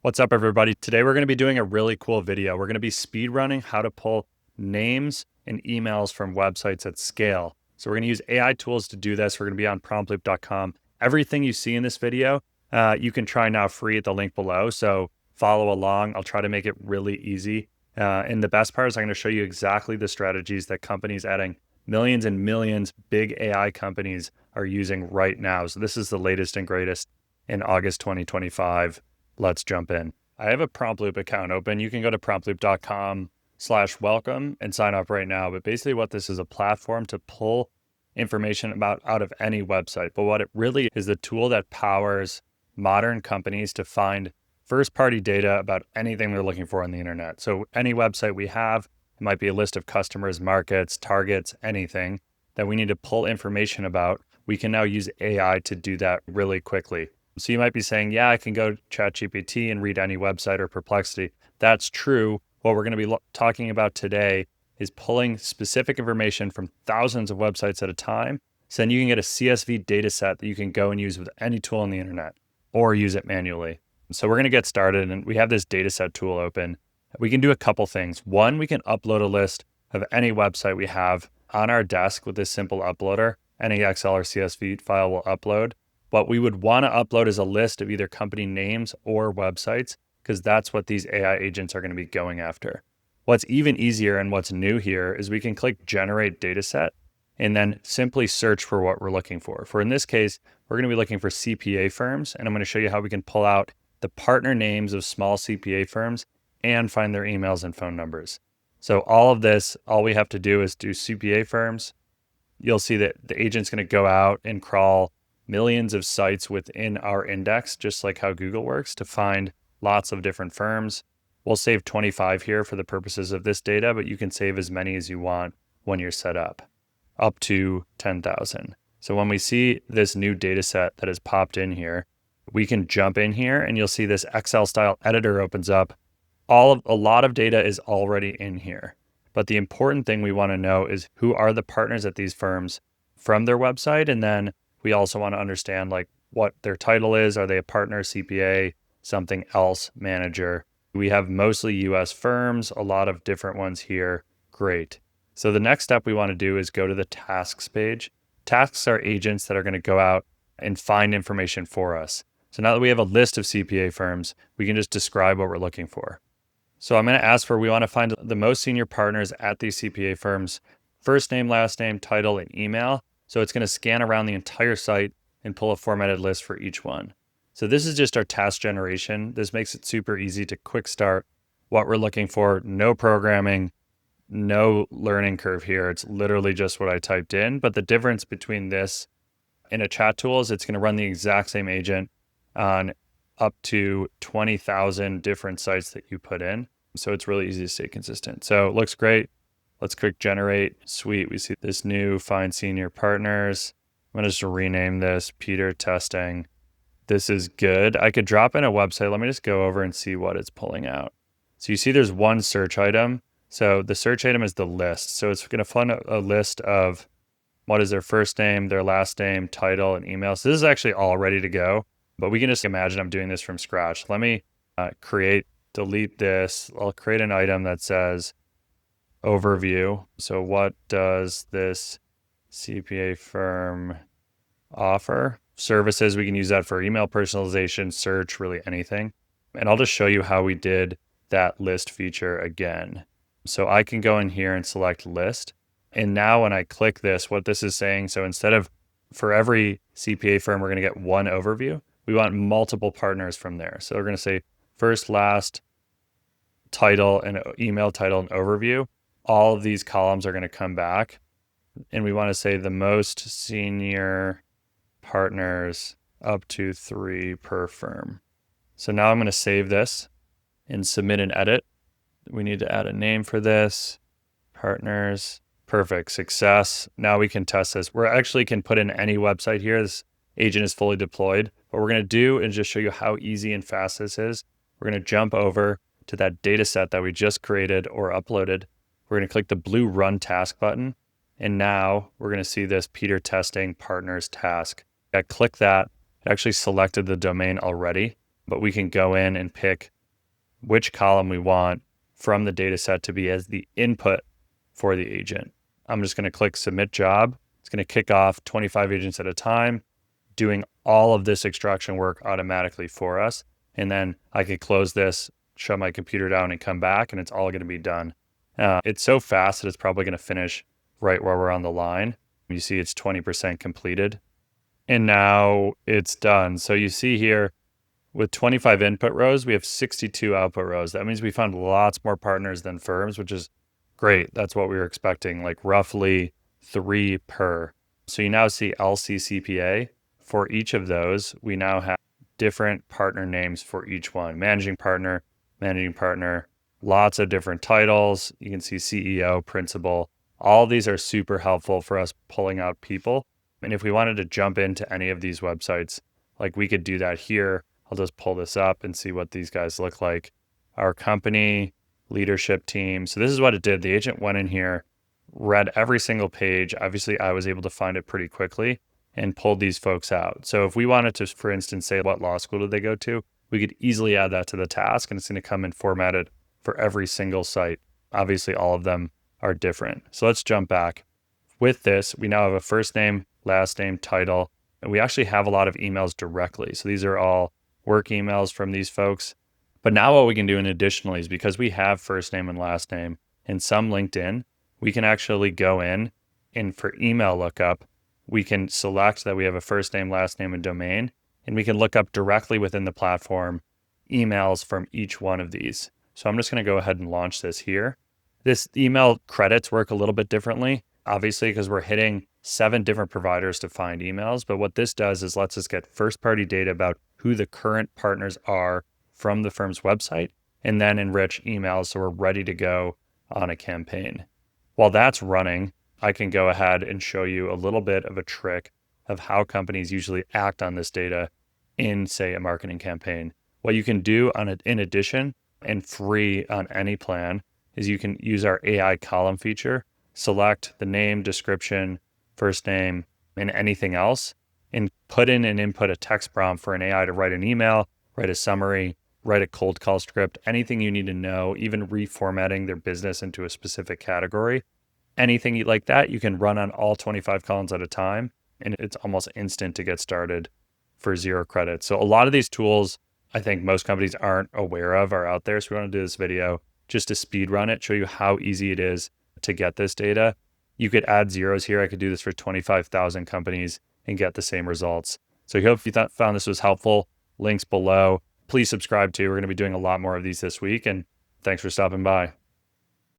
What's up, everybody? Today we're going to be doing a really cool video. We're going to be speed running how to pull names and emails from websites at scale. So we're going to use AI tools to do this. We're going to be on promptloop.com. Everything you see in this video, you can try now free at the link below. So follow along. I'll try to make it really easy. And the best part is I'm going to show you exactly the strategies that companies adding millions and millions, big AI companies are using right now. So this is the latest and greatest in August 2025. Let's jump in. I have a PromptLoop account open. You can go to promptloop.com/welcome and sign up right now. But basically what this is a platform to pull information about out of any website. But what it really is the tool that powers modern companies to find first-party data about anything they're looking for on the internet. So any website we have, it might be a list of customers, markets, targets, anything that we need to pull information about. We can now use AI to do that really quickly. So you might be saying, yeah, I can go to ChatGPT and read any website or Perplexity. That's true. What we're going to be talking about today is pulling specific information from thousands of websites at a time. So then you can get a CSV data set that you can go and use with any tool on the internet or use it manually. So we're going to get started, and we have this data set tool open. We can do a couple things. One, we can upload a list of any website we have on our desk with this simple uploader. Any Excel or CSV file will upload. What we would want to upload is a list of either company names or websites, because that's what these AI agents are going to be going after. What's even easier and what's new here is we can click Generate Dataset and then simply search for what we're looking for. For in this case, we're going to be looking for CPA firms, and I'm going to show you how we can pull out the partner names of small CPA firms and find their emails and phone numbers. So all of this, all we have to do is do CPA firms. You'll see that the agent's going to go out and crawl millions of sites within our index, just like how Google works, to find lots of different firms. We'll save 25 here for the purposes of this data, but you can save as many as you want when you're set up to 10,000. So when we see this new data set that has popped in here, we can jump in here and you'll see this Excel style editor opens up. A lot of data is already in here. But the important thing we want to know is who are the partners at these firms from their website, and then we also want to understand like what their title is. Are they a partner, CPA, something else, manager? We have mostly US firms, a lot of different ones here. Great. So the next step we want to do is go to the tasks page. Tasks are agents that are going to go out and find information for us. So now that we have a list of CPA firms, we can just describe what we're looking for. So I'm going to ask for, we want to find the most senior partners at these CPA firms, first name, last name, title, and email. So it's going to scan around the entire site and pull a formatted list for each one. So this is just our task generation. This makes it super easy to quick start what we're looking for. No programming, no learning curve here. It's literally just what I typed in. But the difference between this and a chat tool is it's going to run the exact same agent on up to 20,000 different sites that you put in. So it's really easy to stay consistent. So it looks great. Let's click generate. Sweet. We see this new find senior partners. I'm going to just rename this Peter testing. This is good. I could drop in a website. Let me just go over and see what it's pulling out. So you see there's one search item. So the search item is the list. So it's going to find a list of what is their first name, their last name, title, and email. So this is actually all ready to go, but we can just imagine I'm doing this from scratch. Let me delete this. I'll create an item that says overview. So what does this CPA firm offer? Services, we can use that for email personalization, search, really anything. And I'll just show you how we did that list feature again. So I can go in here and select list. And now when I click this, what this is saying, so instead of for every CPA firm, we're going to get one overview. We want multiple partners from there. So we're going to say first, last, title, and email, title, and overview. All of these columns are going to come back. And we want to say the most senior partners up to 3 per firm. So now I'm going to save this and submit an edit. We need to add a name for this. Partners. Perfect. Success. Now we can test this. We actually can put in any website here. This agent is fully deployed. What we're going to do is just show you how easy and fast this is. We're going to jump over to that data set that we just created or uploaded. We're going to click the blue Run Task button. And now we're going to see this Peter Testing Partners task. I click that. It actually selected the domain already, but we can go in and pick which column we want from the data set to be as the input for the agent. I'm just going to click submit job. It's going to kick off 25 agents at a time, doing all of this extraction work automatically for us. And then I could close this, shut my computer down and come back, and it's all going to be done. It's so fast that it's probably going to finish right where we're on the line. You see it's 20% completed. And now it's done. So you see here with 25 input rows, we have 62 output rows. That means we found lots more partners than firms, which is great. That's what we were expecting, like roughly 3 per. So you now see LCCPA. For each of those, we now have different partner names for each one. Managing partner, lots of different titles. You can see CEO, principal. All these are super helpful for us pulling out people. And if we wanted to jump into any of these websites, like we could do that here. I'll just pull this up and see what these guys look like. Our company, leadership team. So this is what it did. The agent went in here, read every single page. Obviously, I was able to find it pretty quickly and pulled these folks out. So if we wanted to, for instance, say what law school did they go to, we could easily add that to the task, and it's going to come in formatted for every single site. Obviously, all of them are different. So let's jump back. With this, we now have a first name, last name, title, and we actually have a lot of emails directly. So these are all work emails from these folks. But now what we can do in additionally is because we have first name and last name in some LinkedIn, we can actually go in and for email lookup, we can select that we have a first name, last name, and domain, and we can look up directly within the platform emails from each one of these. So I'm just going to go ahead and launch this here. This email credits work a little bit differently, obviously, because we're hitting 7 different providers to find emails. But what this does is lets us get first-party data about who the current partners are from the firm's website, and then enrich emails so we're ready to go on a campaign. While that's running, I can go ahead and show you a little bit of a trick of how companies usually act on this data in, say, a marketing campaign. What you can do on it, in addition, and free on any plan, is you can use our AI column feature, select the name, description, first name, and anything else, and put in and input a text prompt for an AI to write an email, write a summary, write a cold call script, anything you need to know, even reformatting their business into a specific category. Anything like that, you can run on all 25 columns at a time, and it's almost instant to get started for 0 credits. So a lot of these tools, I think most companies aren't aware of, are out there. So we want to do this video just to speed run it, show you how easy it is to get this data. You could add zeros here. I could do this for 25,000 companies and get the same results. So I hope you found this was helpful. Links below. Please subscribe too. We're going to be doing a lot more of these this week, and thanks for stopping by.